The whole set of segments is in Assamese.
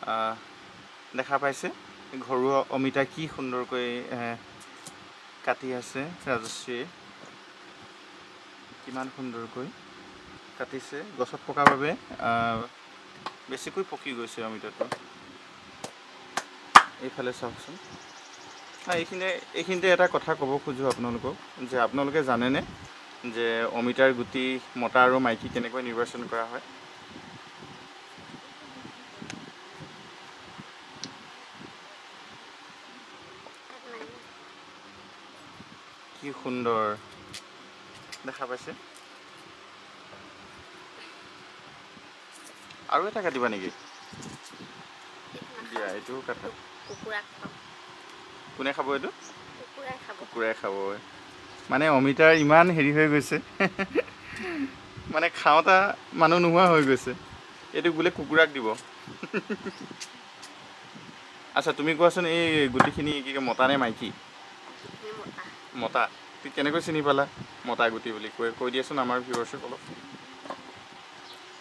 দেখা পাইছে ঘৰুৱা অমিতা কি সুন্দৰকৈ কাটি আছে ৰাজশ্ৰীয়ে কিমান সুন্দৰকৈ কাটিছে গছত পকাৰ বাবে বেছিকৈ পকি গৈছে অমিতাটো এইফালে চাওকচোন এইখিনিতে এটা কথা ক'ব খোজো আপোনালোকক যে আপোনালোকে জানেনে যে অমিতাৰ গুটি মতা আৰু মাইকী কেনেকৈ নিৰ্বাচন কৰা হয় কি সুন্দৰ দেখা পাইছে আৰু এটা কাটিবা নেকি দিয়া এইটো কাটা কোনে খাব এইটো কুকুৰাই খাব মানে অমিতাৰ ইমান হেৰি হৈ গৈছে মানে খাওঁতা মানুহ নোহোৱা হৈ গৈছে এইটো বোলে কুকুৰাক দিব আচ্ছা তুমি কোৱাচোন এই গুটিখিনি কি মতা নে মাইকী মতা তুমি কেনেকৈ চিনি পালা মতা গুটি বুলি কৈ দিয়াচোন আমাৰ ভিউৱাৰ্ছক অলপ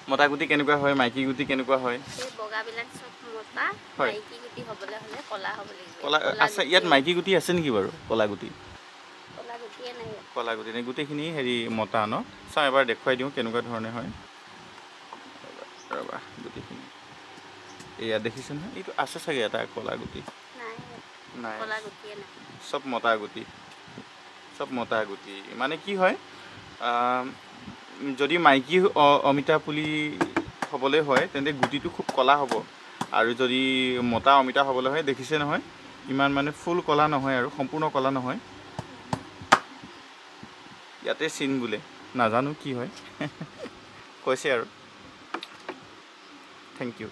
মতা গুটি কেনেকুৱা হয় মাইকী গুটি কেনেকুৱা হয় কলা আচ্ছা ইয়াত মাইকী গুটি আছে নেকি বাৰু কলা গুটি নাই গোটেইখিনি হেৰি মতা ন চাওঁ এবাৰ দেখুৱাই দিওঁ কেনেকুৱা ধৰণে হয় ৰ'বা গুটিখিনি এয়া দেখিছে নহয় এইটো আছে চাগে এটা কলা গুটি নাই চব মতা গুটি মানে কি হয় যদি মাইকী অমিতা পুলি হ'বলৈ হয় তেন্তে গুটিটো খুব কলা হ'ব আৰু যদি মতা অমিতা হ'বলৈ হয় দেখিছে নহয় ইমান মানে ফুল কলা নহয় আৰু সম্পূৰ্ণ কলা নহয় ইয়াতে চিন বোলে নাজানো কি হয় কৈছে আৰু থেংক ইউ